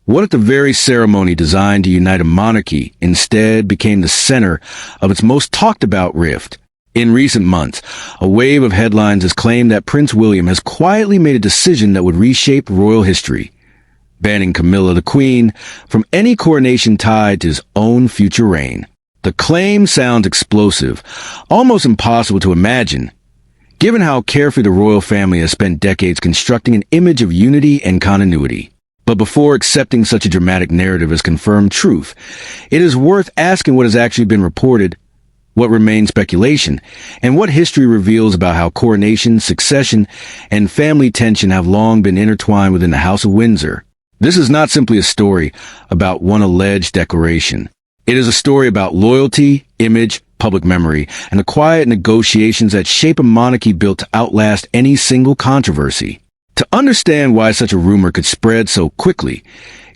What if the very ceremony designed to unite a monarchy instead became the center of its most talked-about rift? In recent months, a wave of headlines has claimed that Prince William has quietly made a decision that would reshape royal history, banning Camilla the Queen from any coronation tied to his own future reign. The claim sounds explosive, almost impossible to imagine, given how carefully the royal family has spent decades constructing an image of unity and continuity. But before accepting such a dramatic narrative as confirmed truth, it is worth asking what has actually been reported, what remains speculation, and what history reveals about how coronation, succession, and family tension have long been intertwined within the House of Windsor. This is not simply a story about one alleged declaration. It is a story about loyalty, image, public memory, and the quiet negotiations that shape a monarchy built to outlast any single controversy. To understand why such a rumor could spread so quickly,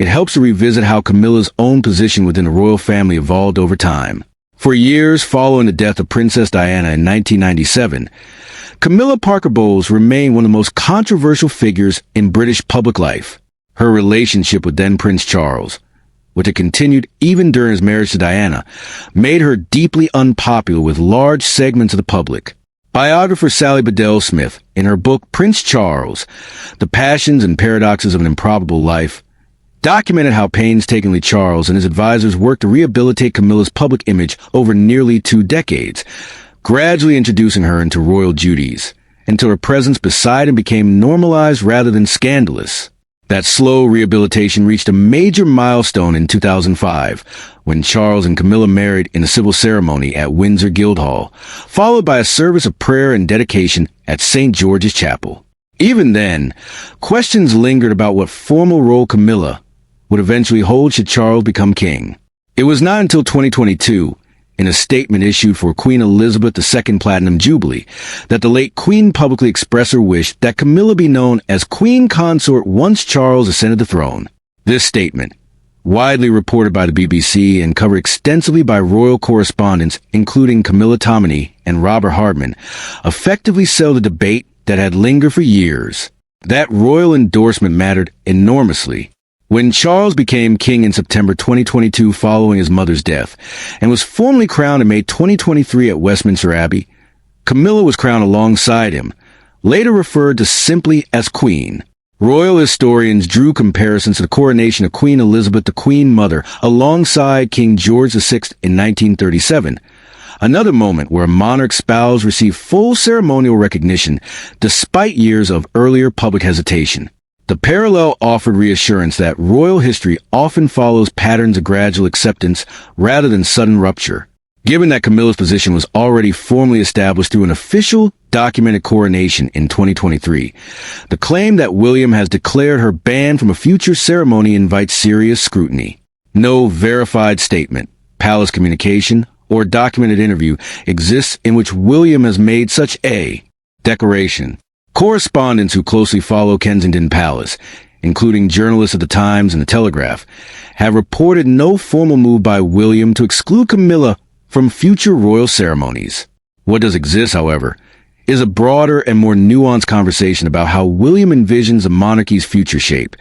it helps to revisit how Camilla's own position within the royal family evolved over time. For years following the death of Princess Diana in 1997, Camilla Parker Bowles remained one of the most controversial figures in British public life. Her relationship with then Prince Charles, which had continued even during his marriage to Diana, made her deeply unpopular with large segments of the public. Biographer Sally Bedell Smith, in her book Prince Charles, The Passions and Paradoxes of an Improbable Life, documented how painstakingly Charles and his advisors worked to rehabilitate Camilla's public image over nearly 2 decades, gradually introducing her into royal duties, until her presence beside him became normalized rather than scandalous. That slow rehabilitation reached a major milestone in 2005, when Charles and Camilla married in a civil ceremony at Windsor Guildhall, followed by a service of prayer and dedication at St. George's Chapel. Even then, questions lingered about what formal role Camilla would eventually hold should Charles become king. It was not until 2022, in a statement issued for Queen Elizabeth II Platinum Jubilee, that the late Queen publicly expressed her wish that Camilla be known as Queen Consort once Charles ascended the throne. This statement, widely reported by the BBC and covered extensively by royal correspondents including Camilla Tominey and Robert Hardman, effectively settled a debate that had lingered for years. That royal endorsement mattered enormously. When Charles became king in September 2022 following his mother's death, and was formally crowned in May 2023 at Westminster Abbey, Camilla was crowned alongside him, later referred to simply as Queen. Royal historians drew comparisons to the coronation of Queen Elizabeth, the Queen Mother, alongside King George VI in 1937, another moment where a monarch's spouse received full ceremonial recognition despite years of earlier public hesitation. The parallel offered reassurance that royal history often follows patterns of gradual acceptance rather than sudden rupture. Given that Camilla's position was already formally established through an official, documented coronation in 2023, the claim that William has declared her banned from a future ceremony invites serious scrutiny. No verified statement, palace communication, or documented interview exists in which William has made such a declaration. Correspondents who closely follow Kensington Palace, including journalists at the Times and the Telegraph, have reported no formal move by William to exclude Camilla from future royal ceremonies. What does exist, however, is a broader and more nuanced conversation about how William envisions a monarchy's future shape,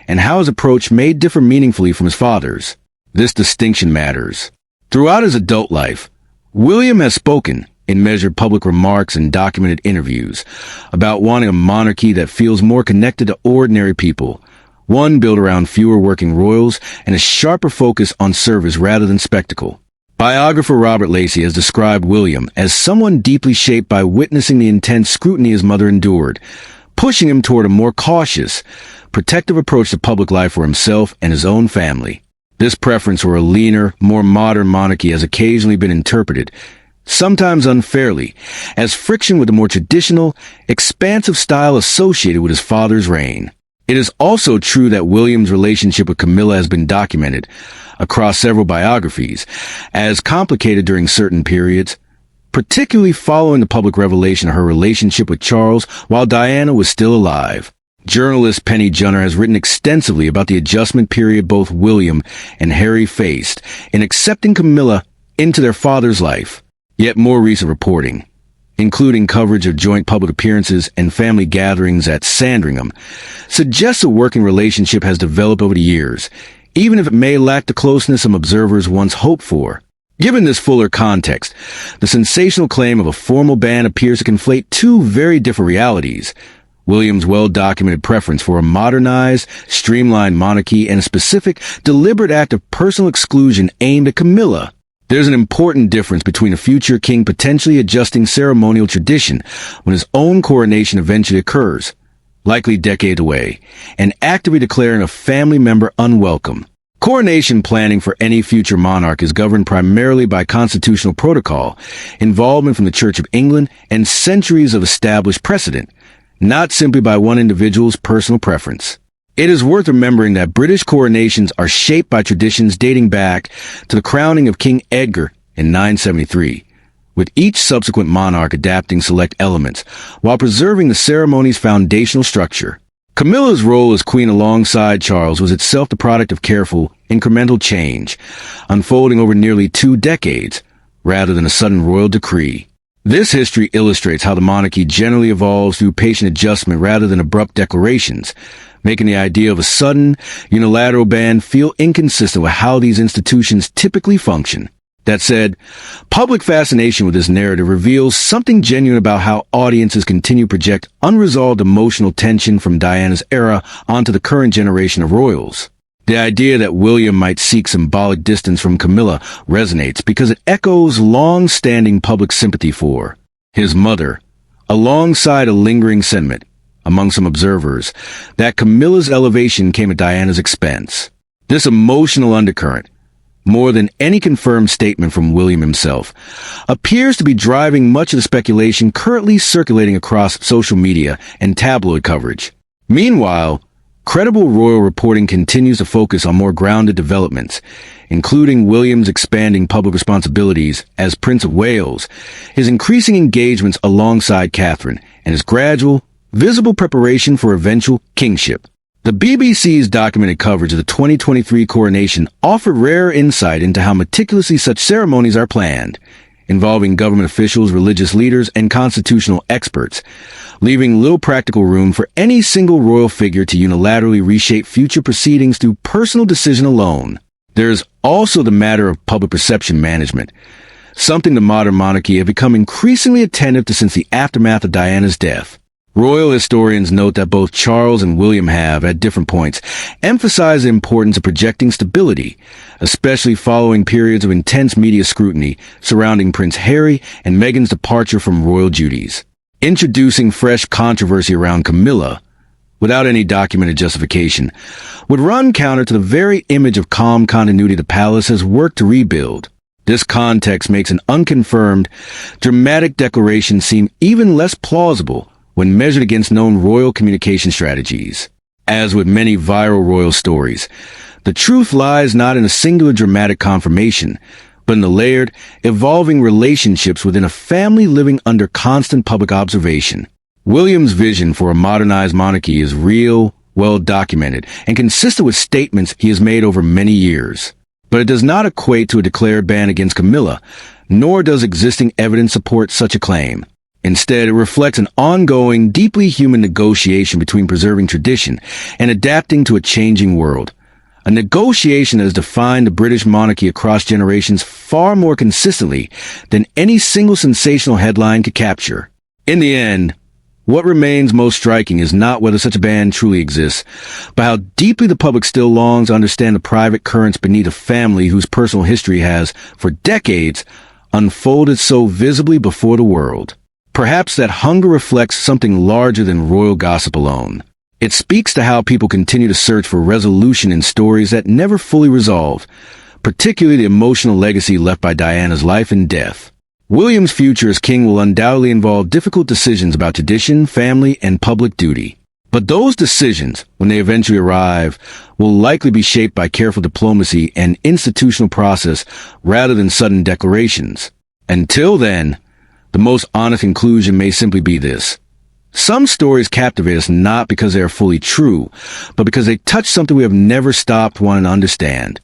and how his approach may differ meaningfully from his father's. This distinction matters. Throughout his adult life, William has spoken, in measured public remarks and documented interviews, about wanting a monarchy that feels more connected to ordinary people, one built around fewer working royals and a sharper focus on service rather than spectacle. Biographer Robert Lacey has described William as someone deeply shaped by witnessing the intense scrutiny his mother endured, pushing him toward a more cautious, protective approach to public life for himself and his own family. This preference for a leaner, more modern monarchy has occasionally been interpreted, sometimes unfairly, as friction with the more traditional, expansive style associated with his father's reign. It is also true that William's relationship with Camilla has been documented, across several biographies, as complicated during certain periods, particularly following the public revelation of her relationship with Charles while Diana was still alive. Journalist Penny Junner has written extensively about the adjustment period both William and Harry faced in accepting Camilla into their father's life. Yet more recent reporting, including coverage of joint public appearances and family gatherings at Sandringham, suggests a working relationship has developed over the years, even if it may lack the closeness some observers once hoped for. Given this fuller context, the sensational claim of a formal ban appears to conflate two very different realities: William's well-documented preference for a modernized, streamlined monarchy and a specific, deliberate act of personal exclusion aimed at Camilla. There's an important difference between a future king potentially adjusting ceremonial tradition when his own coronation eventually occurs, likely decades away, and actively declaring a family member unwelcome. Coronation planning for any future monarch is governed primarily by constitutional protocol, involvement from the Church of England, and centuries of established precedent, not simply by one individual's personal preference. It is worth remembering that British coronations are shaped by traditions dating back to the crowning of King Edgar in 973, with each subsequent monarch adapting select elements while preserving the ceremony's foundational structure. Camilla's role as queen alongside Charles was itself the product of careful, incremental change, unfolding over nearly 2 decades, rather than a sudden royal decree. This history illustrates how the monarchy generally evolves through patient adjustment rather than abrupt declarations, making the idea of a sudden, unilateral ban feel inconsistent with how these institutions typically function. That said, public fascination with this narrative reveals something genuine about how audiences continue to project unresolved emotional tension from Diana's era onto the current generation of royals. The idea that William might seek symbolic distance from Camilla resonates because it echoes long-standing public sympathy for his mother, alongside a lingering sentiment among some observers that Camilla's elevation came at Diana's expense. This emotional undercurrent, more than any confirmed statement from William himself, appears to be driving much of the speculation currently circulating across social media and tabloid coverage. Meanwhile, credible royal reporting continues to focus on more grounded developments, including William's expanding public responsibilities as Prince of Wales, his increasing engagements alongside Catherine, and his gradual, visible preparation for eventual kingship. The BBC's documented coverage of the 2023 coronation offered rare insight into how meticulously such ceremonies are planned, involving government officials, religious leaders, and constitutional experts, leaving little practical room for any single royal figure to unilaterally reshape future proceedings through personal decision alone. There is also the matter of public perception management, something the modern monarchy have become increasingly attentive to since the aftermath of Diana's death. Royal historians note that both Charles and William have, at different points, emphasized the importance of projecting stability, especially following periods of intense media scrutiny surrounding Prince Harry and Meghan's departure from royal duties. Introducing fresh controversy around Camilla, without any documented justification, would run counter to the very image of calm continuity the palace has worked to rebuild. This context makes an unconfirmed, dramatic declaration seem even less plausible when measured against known royal communication strategies. As with many viral royal stories, the truth lies not in a singular dramatic confirmation, but in the layered, evolving relationships within a family living under constant public observation. William's vision for a modernized monarchy is real, well-documented, and consistent with statements he has made over many years. But it does not equate to a declared ban against Camilla, nor does existing evidence support such a claim. Instead, it reflects an ongoing, deeply human negotiation between preserving tradition and adapting to a changing world. A negotiation that has defined the British monarchy across generations far more consistently than any single sensational headline could capture. In the end, what remains most striking is not whether such a ban truly exists, but how deeply the public still longs to understand the private currents beneath a family whose personal history has, for decades, unfolded so visibly before the world. Perhaps that hunger reflects something larger than royal gossip alone. It speaks to how people continue to search for resolution in stories that never fully resolve, particularly the emotional legacy left by Diana's life and death. William's future as king will undoubtedly involve difficult decisions about tradition, family, and public duty. But those decisions, when they eventually arrive, will likely be shaped by careful diplomacy and institutional process rather than sudden declarations. Until then, the most honest conclusion may simply be this: some stories captivate us not because they are fully true, but because they touch something we have never stopped wanting to understand.